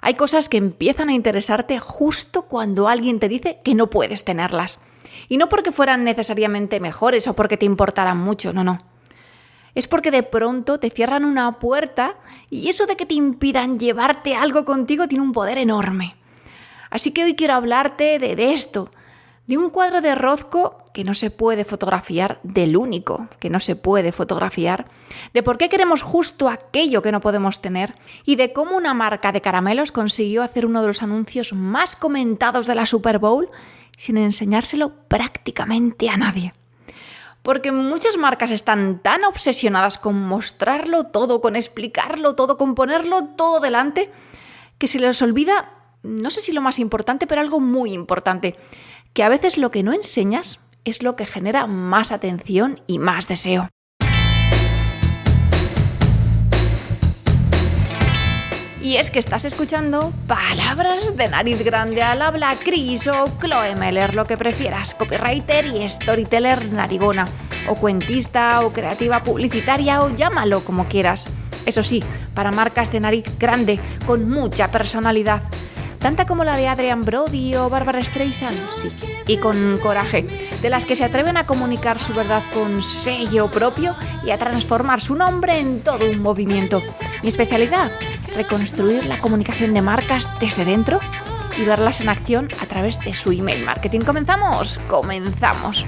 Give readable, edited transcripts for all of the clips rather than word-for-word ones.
Hay cosas que empiezan a interesarte justo cuando alguien te dice que no puedes tenerlas. Y no porque fueran necesariamente mejores o porque te importaran mucho, no. Es porque de pronto te cierran una puerta y eso de que te impidan llevarte algo contigo tiene un poder enorme. Así que hoy quiero hablarte de esto, de un cuadro de Rothko que no se puede fotografiar, del único que no se puede fotografiar, de por qué queremos justo aquello que no podemos tener y de cómo una marca de caramelos consiguió hacer uno de los anuncios más comentados de la Super Bowl sin enseñárselo prácticamente a nadie. Porque muchas marcas están tan obsesionadas con mostrarlo todo, con explicarlo todo, con ponerlo todo delante, que se les olvida, no sé si lo más importante, pero algo muy importante, que a veces lo que no enseñas es lo que genera más atención y más deseo. Y es que estás escuchando Palabras de Nariz Grande, al habla Chris o Chloe Meller, lo que prefieras, copywriter y storyteller narigona, o cuentista o creativa publicitaria o llámalo como quieras. Eso sí, para marcas de nariz grande, con mucha personalidad. Tanta como la de Adrian Brody o Barbara Streisand, sí, y con coraje, de las que se atreven a comunicar su verdad con sello propio y a transformar su nombre en todo un movimiento. Mi especialidad, reconstruir la comunicación de marcas desde dentro y verlas en acción a través de su email marketing. ¿Comenzamos? ¡Comenzamos!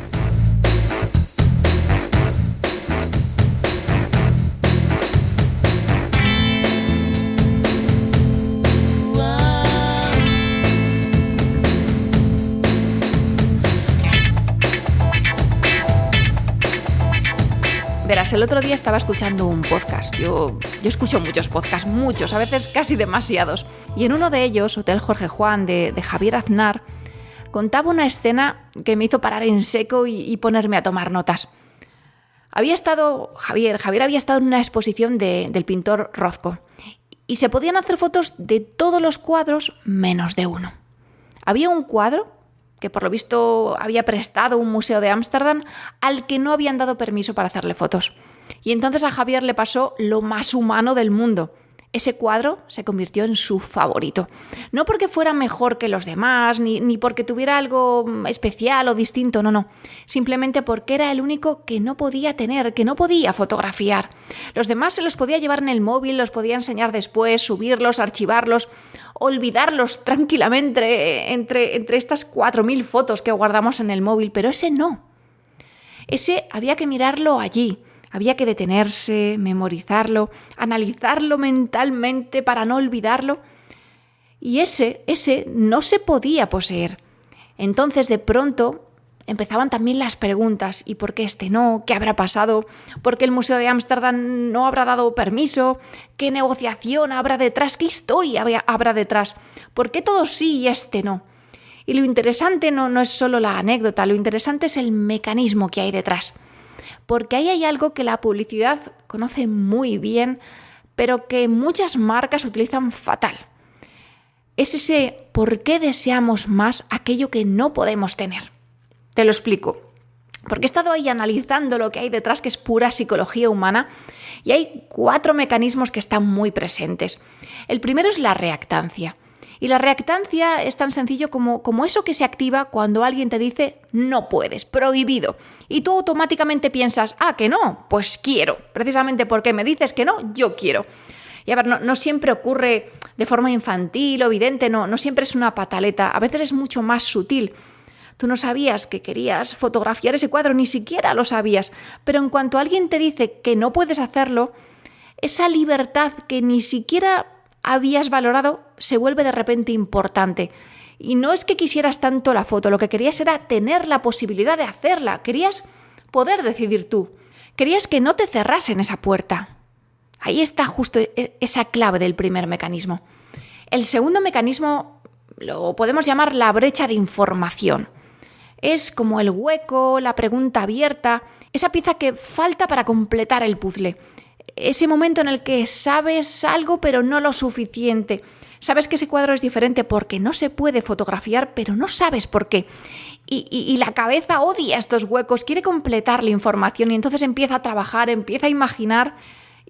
Verás, el otro día estaba escuchando un podcast. Yo escucho muchos podcasts, muchos, a veces casi demasiados. Y en uno de ellos, Hotel Jorge Juan, de Javier Aznar, contaba una escena que me hizo parar en seco y ponerme a tomar notas. Javier había estado en una exposición del pintor Rothko y se podían hacer fotos de todos los cuadros menos de uno. Había un cuadro que por lo visto había prestado un museo de Ámsterdam al que no habían dado permiso para hacerle fotos. Y entonces a Javier le pasó lo más humano del mundo. Ese cuadro se convirtió en su favorito. No porque fuera mejor que los demás, ni porque tuviera algo especial o distinto, no. Simplemente porque era el único que no podía tener, que no podía fotografiar. Los demás se los podía llevar en el móvil, los podía enseñar después, subirlos, archivarlos, olvidarlos tranquilamente entre estas 4.000 fotos que guardamos en el móvil, pero ese no. Ese había que mirarlo allí. Había que detenerse, memorizarlo, analizarlo mentalmente para no olvidarlo. Y ese no se podía poseer. Entonces, de pronto, empezaban también las preguntas. ¿Y por qué este no? ¿Qué habrá pasado? ¿Por qué el Museo de Ámsterdam no habrá dado permiso? ¿Qué negociación habrá detrás? ¿Qué historia habrá detrás? ¿Por qué todos sí y este no? Y lo interesante no es solo la anécdota, lo interesante es el mecanismo que hay detrás. Porque ahí hay algo que la publicidad conoce muy bien, pero que muchas marcas utilizan fatal. Es ese por qué deseamos más aquello que no podemos tener. Te lo explico. Porque he estado ahí analizando lo que hay detrás, que es pura psicología humana, y hay 4 mecanismos que están muy presentes. El primero es la reactancia. Y la reactancia es tan sencillo como eso que se activa cuando alguien te dice no puedes, prohibido. Y tú automáticamente piensas, que no, pues quiero. Precisamente porque me dices que no, yo quiero. Y a ver, no siempre ocurre de forma infantil o evidente, no siempre es una pataleta, a veces es mucho más sutil. Tú no sabías que querías fotografiar ese cuadro, ni siquiera lo sabías. Pero en cuanto alguien te dice que no puedes hacerlo, esa libertad que ni siquiera habías valorado se vuelve de repente importante. Y no es que quisieras tanto la foto, lo que querías era tener la posibilidad de hacerla. Querías poder decidir tú. Querías que no te cerrasen esa puerta. Ahí está justo esa clave del primer mecanismo. El segundo mecanismo lo podemos llamar la brecha de información. Es como el hueco, la pregunta abierta, esa pieza que falta para completar el puzzle. Ese momento en el que sabes algo pero no lo suficiente. Sabes que ese cuadro es diferente porque no se puede fotografiar, pero no sabes por qué. Y la cabeza odia estos huecos, quiere completar la información y entonces empieza a trabajar, empieza a imaginar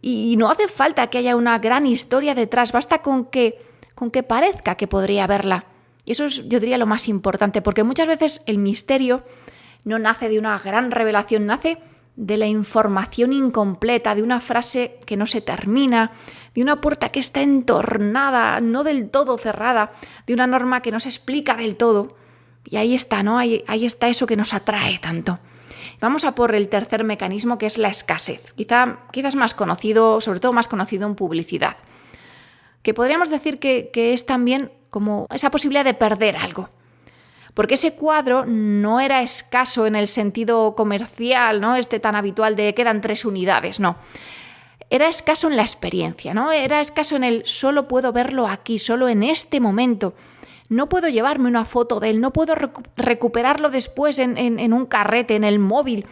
y no hace falta que haya una gran historia detrás, basta con que con que parezca que podría verla. Y eso es, yo diría, lo más importante, porque muchas veces el misterio no nace de una gran revelación, nace de la información incompleta, de una frase que no se termina, de una puerta que está entornada, no del todo cerrada, de una norma que no se explica del todo. Y ahí está, ¿no? Ahí está eso que nos atrae tanto. Vamos a por el tercer mecanismo, que es la escasez. Quizás más conocido, sobre todo más conocido en publicidad. Que podríamos decir que es también como esa posibilidad de perder algo. Porque ese cuadro no era escaso en el sentido comercial, ¿no? Tan habitual de quedan 3 unidades, no. Era escaso en la experiencia, ¿no? Era escaso en el solo puedo verlo aquí, solo en este momento. No puedo llevarme una foto de él, no puedo recuperarlo después en un carrete, en el móvil.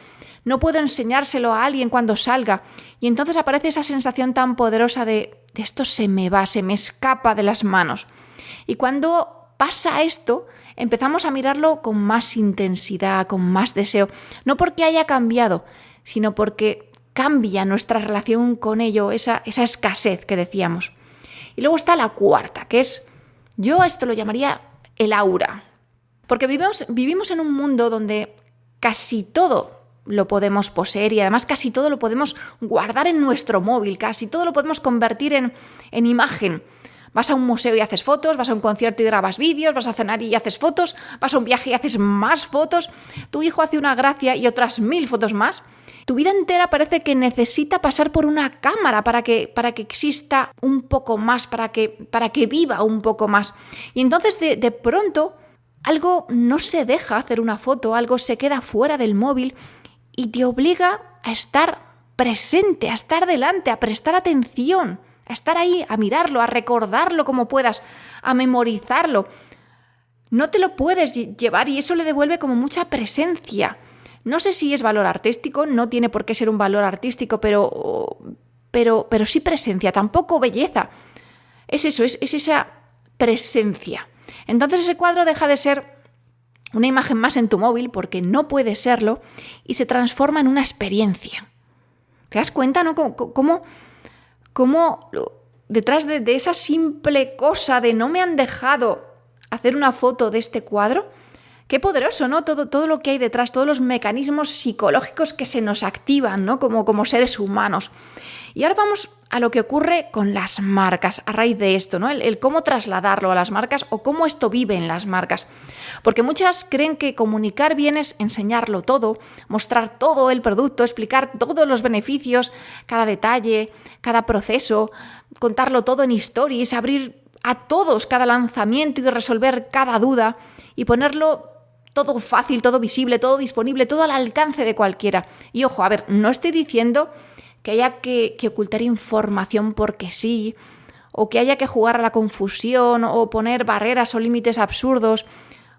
No puedo enseñárselo a alguien cuando salga. Y entonces aparece esa sensación tan poderosa de esto se me va, se me escapa de las manos. Y cuando pasa esto, empezamos a mirarlo con más intensidad, con más deseo. No porque haya cambiado, sino porque cambia nuestra relación con ello, esa escasez que decíamos. Y luego está la cuarta, que es, yo a esto lo llamaría el aura. Porque vivimos en un mundo donde casi todo lo podemos poseer y además casi todo lo podemos guardar en nuestro móvil, casi todo lo podemos convertir en imagen. Vas a un museo y haces fotos, vas a un concierto y grabas vídeos, vas a cenar y haces fotos, vas a un viaje y haces más fotos, tu hijo hace una gracia y otras 1000 fotos más. Tu vida entera parece que necesita pasar por una cámara para que exista un poco más, para que viva un poco más. Y entonces de pronto algo no se deja hacer una foto, algo se queda fuera del móvil y te obliga a estar presente, a estar delante, a prestar atención, a estar ahí, a mirarlo, a recordarlo como puedas, a memorizarlo. No te lo puedes llevar y eso le devuelve como mucha presencia. No sé si es valor artístico, no tiene por qué ser un valor artístico, pero sí presencia, tampoco belleza. Es eso, es esa presencia. Entonces ese cuadro deja de ser una imagen más en tu móvil, porque no puede serlo, y se transforma en una experiencia. ¿Te das cuenta, no? Cómo detrás de esa simple cosa de no me han dejado hacer una foto de este cuadro, qué poderoso, ¿no? Todo lo que hay detrás, todos los mecanismos psicológicos que se nos activan, ¿no? Como seres humanos. Y ahora vamos a lo que ocurre con las marcas a raíz de esto, ¿no? El cómo trasladarlo a las marcas o cómo esto vive en las marcas. Porque muchas creen que comunicar bien es enseñarlo todo, mostrar todo el producto, explicar todos los beneficios, cada detalle, cada proceso, contarlo todo en stories, abrir a todos cada lanzamiento y resolver cada duda y ponerlo todo fácil, todo visible, todo disponible, todo al alcance de cualquiera. Y ojo, a ver, no estoy diciendo que haya que ocultar información porque sí, o que haya que jugar a la confusión, o poner barreras o límites absurdos,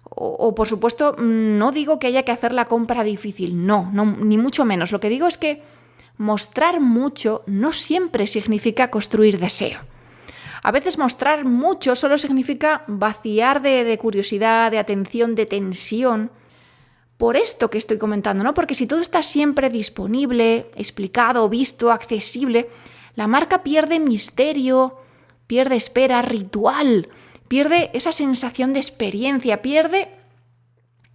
o por supuesto, no digo que haya que hacer la compra difícil, no, ni mucho menos. Lo que digo es que mostrar mucho no siempre significa construir deseo. A veces mostrar mucho solo significa vaciar de curiosidad, de atención, de tensión. Por esto que estoy comentando, ¿no? Porque si todo está siempre disponible, explicado, visto, accesible, la marca pierde misterio, pierde espera, ritual, pierde esa sensación de experiencia, pierde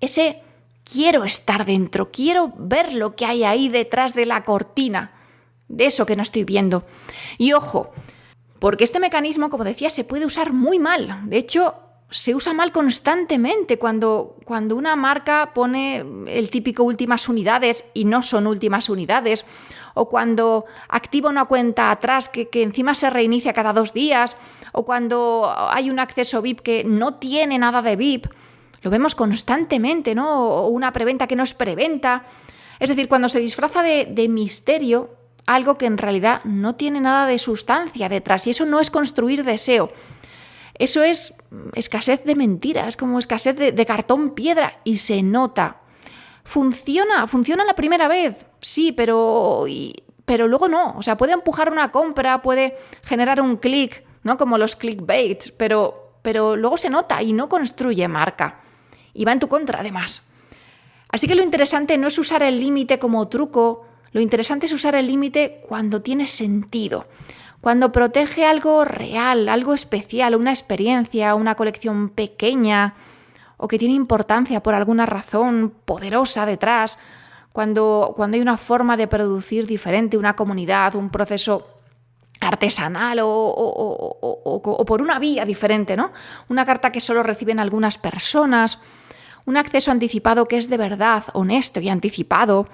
ese quiero estar dentro, quiero ver lo que hay ahí detrás de la cortina, de eso que no estoy viendo. Y ojo, porque este mecanismo, como decía, se puede usar muy mal. De hecho, se usa mal constantemente cuando una marca pone el típico últimas unidades y no son últimas unidades, o cuando activa una cuenta atrás que encima se reinicia cada 2 días, o cuando hay un acceso VIP que no tiene nada de VIP. Lo vemos constantemente, ¿no? O una preventa que no es preventa. Es decir, cuando se disfraza de misterio algo que en realidad no tiene nada de sustancia detrás, y eso no es construir deseo. Eso es escasez de mentiras, como escasez de cartón piedra, y se nota. Funciona la primera vez, sí, pero luego no. O sea, puede empujar una compra, puede generar un clic, ¿no? Como los clickbait, pero luego se nota y no construye marca. Y va en tu contra, además. Así que lo interesante no es usar el límite como truco, lo interesante es usar el límite cuando tiene sentido. Cuando protege algo real, algo especial, una experiencia, una colección pequeña o que tiene importancia por alguna razón poderosa detrás, cuando hay una forma de producir diferente, una comunidad, un proceso artesanal o por una vía diferente, ¿no? Una carta que solo reciben algunas personas, un acceso anticipado que es de verdad, honesto y anticipado,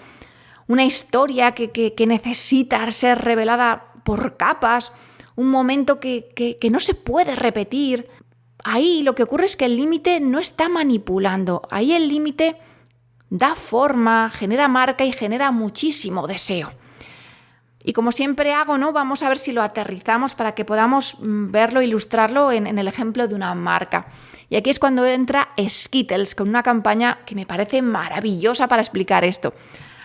una historia que necesita ser revelada por capas, un momento que no se puede repetir. Ahí lo que ocurre es que el límite no está manipulando, ahí el límite da forma, genera marca y genera muchísimo deseo. Y como siempre hago, ¿no? Vamos a ver si lo aterrizamos para que podamos verlo, ilustrarlo en el ejemplo de una marca. Y aquí es cuando entra Skittles con una campaña que me parece maravillosa para explicar esto.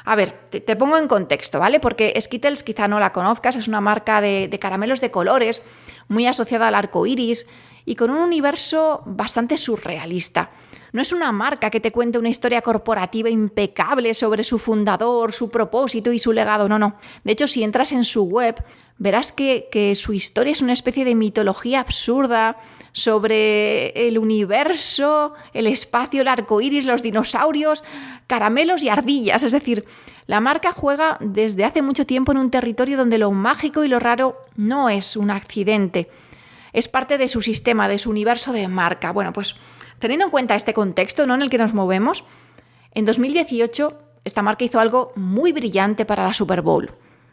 A ver, te pongo en contexto, ¿vale? Porque Skittles quizá no la conozcas, es una marca de caramelos de colores muy asociada al arco iris y con un universo bastante surrealista. No es una marca que te cuente una historia corporativa impecable sobre su fundador, su propósito y su legado, no. De hecho, si entras en su web, verás que su historia es una especie de mitología absurda sobre el universo, el espacio, el arco iris, los dinosaurios, caramelos y ardillas. Es decir, la marca juega desde hace mucho tiempo en un territorio donde lo mágico y lo raro no es un accidente. Es parte de su sistema, de su universo de marca. Bueno, pues teniendo en cuenta este contexto, ¿no?, en el que nos movemos, en 2018 esta marca hizo algo muy brillante para la Super Bowl.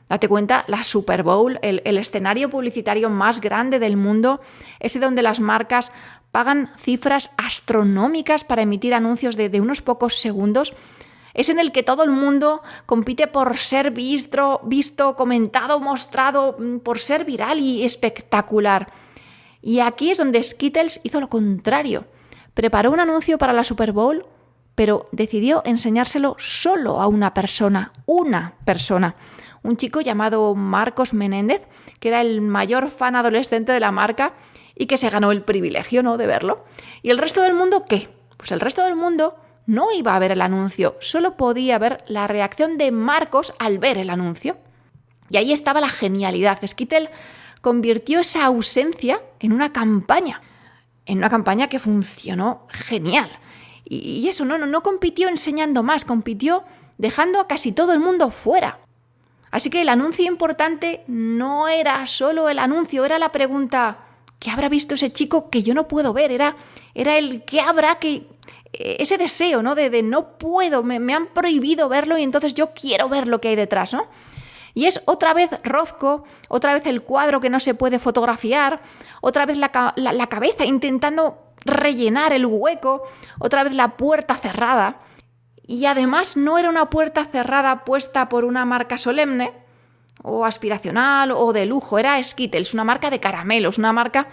Date cuenta, la Super Bowl, el escenario publicitario más grande del mundo, ese donde las marcas pagan cifras astronómicas para emitir anuncios de unos pocos segundos, es en el que todo el mundo compite por ser visto, comentado, mostrado, por ser viral y espectacular. Y aquí es donde Skittles hizo lo contrario. Preparó un anuncio para la Super Bowl, pero decidió enseñárselo solo a una persona. Un chico llamado Marcos Menéndez, que era el mayor fan adolescente de la marca y que se ganó el privilegio, ¿no?, de verlo. ¿Y el resto del mundo qué? Pues el resto del mundo no iba a ver el anuncio, solo podía ver la reacción de Marcos al ver el anuncio. Y ahí estaba la genialidad. Skittles convirtió esa ausencia en una campaña que funcionó genial. Y eso, no compitió enseñando más, compitió dejando a casi todo el mundo fuera. Así que el anuncio importante no era solo el anuncio, era la pregunta: ¿qué habrá visto ese chico que yo no puedo ver? Era el ¿qué habrá que...? Ese deseo, ¿no? De no puedo, me han prohibido verlo y entonces yo quiero ver lo que hay detrás, ¿no? Y es otra vez Rothko, otra vez el cuadro que no se puede fotografiar, otra vez la cabeza intentando rellenar el hueco, otra vez la puerta cerrada. Y además no era una puerta cerrada puesta por una marca solemne o aspiracional o de lujo, era Skittles, una marca de caramelos, una marca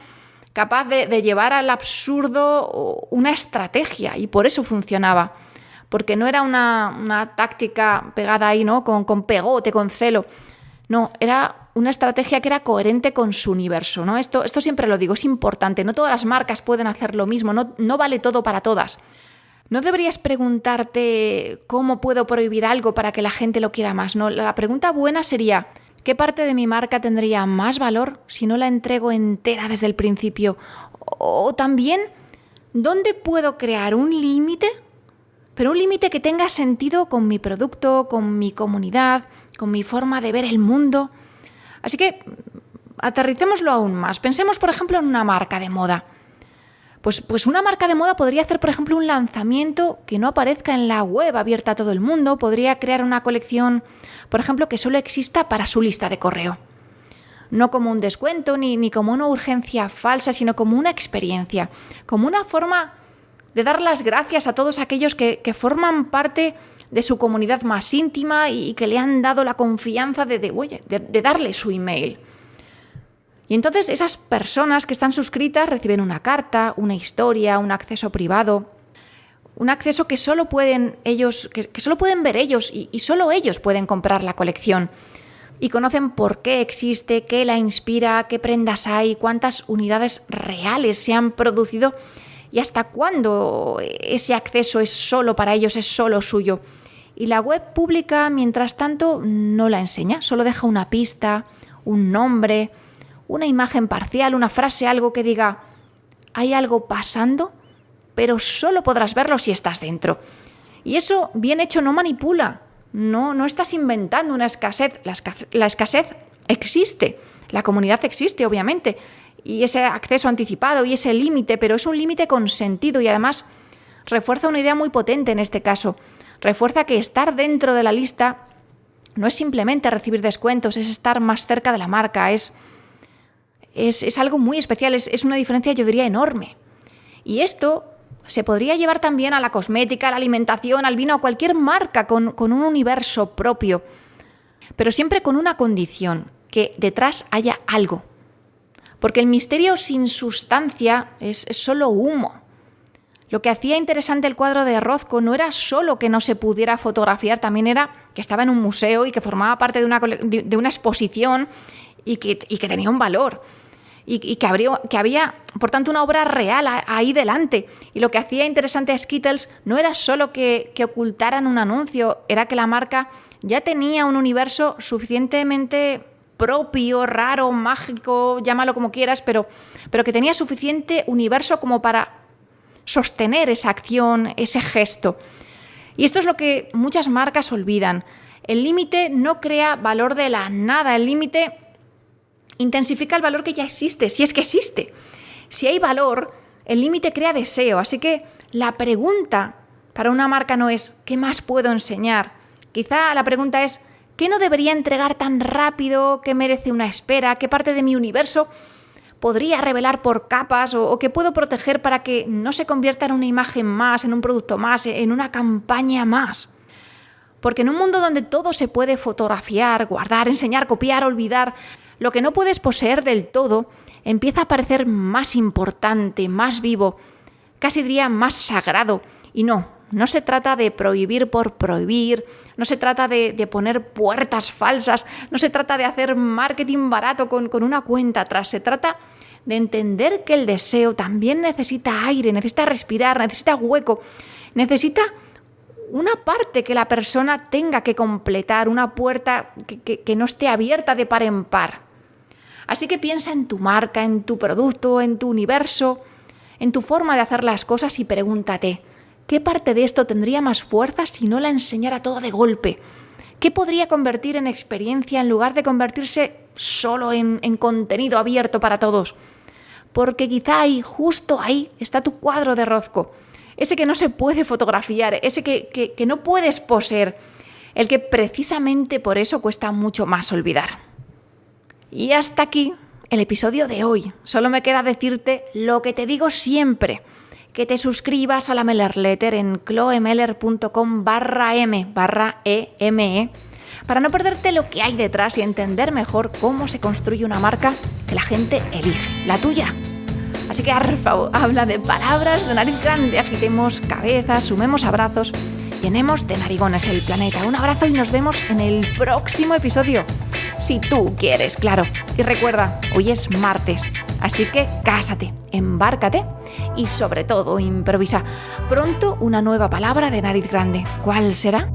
capaz de llevar al absurdo una estrategia, y por eso funcionaba. Porque no era una táctica pegada ahí, ¿no?, con pegote, con celo. No, era una estrategia que era coherente con su universo, ¿no? Esto siempre lo digo, es importante. No todas las marcas pueden hacer lo mismo, no vale todo para todas. No deberías preguntarte cómo puedo prohibir algo para que la gente lo quiera más, ¿no? La pregunta buena sería: ¿qué parte de mi marca tendría más valor si no la entrego entera desde el principio? O también, ¿dónde puedo crear un límite? Pero un límite que tenga sentido con mi producto, con mi comunidad, con mi forma de ver el mundo. Así que aterricémoslo aún más. Pensemos, por ejemplo, en una marca de moda. Pues una marca de moda podría hacer, por ejemplo, un lanzamiento que no aparezca en la web abierta a todo el mundo. Podría crear una colección, por ejemplo, que solo exista para su lista de correo. No como un descuento ni como una urgencia falsa, sino como una experiencia, como una forma de dar las gracias a todos aquellos que forman parte de su comunidad más íntima y que le han dado la confianza de darle su email. Y entonces esas personas que están suscritas reciben una carta, una historia, un acceso privado, un acceso que solo pueden ellos, que solo pueden ver ellos y solo ellos pueden comprar la colección. Y conocen por qué existe, qué la inspira, qué prendas hay, cuántas unidades reales se han producido y hasta cuándo ese acceso es solo para ellos, es solo suyo. Y la web pública, mientras tanto, no la enseña, solo deja una pista, un nombre, una imagen parcial, una frase, algo que diga, hay algo pasando, pero solo podrás verlo si estás dentro. Y eso, bien hecho, no manipula. No estás inventando una escasez. La escasez existe. La comunidad existe, obviamente. Y ese acceso anticipado y ese límite, pero es un límite con sentido y además refuerza una idea muy potente en este caso. Refuerza que estar dentro de la lista no es simplemente recibir descuentos, es estar más cerca de la marca, es algo muy especial, es una diferencia, yo diría, enorme. Y esto se podría llevar también a la cosmética, a la alimentación, al vino, a cualquier marca con un universo propio, pero siempre con una condición, que detrás haya algo. Porque el misterio sin sustancia es solo humo. Lo que hacía interesante el cuadro de Rothko no era solo que no se pudiera fotografiar, también era que estaba en un museo y que formaba parte de una exposición y que tenía un valor. Y que había, por tanto, una obra real ahí delante. Y lo que hacía interesante a Skittles no era solo que ocultaran un anuncio, era que la marca ya tenía un universo suficientemente propio, raro, mágico, llámalo como quieras, pero que tenía suficiente universo como para sostener esa acción, ese gesto. Y esto es lo que muchas marcas olvidan. El límite no crea valor de la nada, el límite intensifica el valor que ya existe, si es que existe. Si hay valor, el límite crea deseo. Así que la pregunta para una marca no es ¿qué más puedo enseñar? Quizá la pregunta es ¿qué no debería entregar tan rápido? ¿Qué merece una espera? ¿Qué parte de mi universo podría revelar por capas? ¿O qué puedo proteger para que no se convierta en una imagen más, en un producto más, en una campaña más? Porque en un mundo donde todo se puede fotografiar, guardar, enseñar, copiar, olvidar, lo que no puedes poseer del todo empieza a parecer más importante, más vivo, casi diría más sagrado. Y no se trata de prohibir por prohibir, no se trata de poner puertas falsas, no se trata de hacer marketing barato con una cuenta atrás, se trata de entender que el deseo también necesita aire, necesita respirar, necesita hueco, necesita una parte que la persona tenga que completar, una puerta que no esté abierta de par en par. Así que piensa en tu marca, en tu producto, en tu universo, en tu forma de hacer las cosas y pregúntate, ¿qué parte de esto tendría más fuerza si no la enseñara toda de golpe? ¿Qué podría convertir en experiencia en lugar de convertirse solo en contenido abierto para todos? Porque quizá ahí, justo ahí, está tu cuadro de Rothko. Ese que no se puede fotografiar, ese que no puedes poseer, el que precisamente por eso cuesta mucho más olvidar. Y hasta aquí el episodio de hoy. Solo me queda decirte lo que te digo siempre, que te suscribas a la Mailer Letter en chloemeller.com/m/eme para no perderte lo que hay detrás y entender mejor cómo se construye una marca que la gente elige, la tuya. Así que, por favor, habla de palabras de nariz grande, agitemos cabezas, sumemos abrazos, llenemos de narigones el planeta. Un abrazo y nos vemos en el próximo episodio. Si tú quieres, claro. Y recuerda, hoy es martes, así que cásate, embárcate y sobre todo improvisa. Pronto una nueva palabra de nariz grande. ¿Cuál será?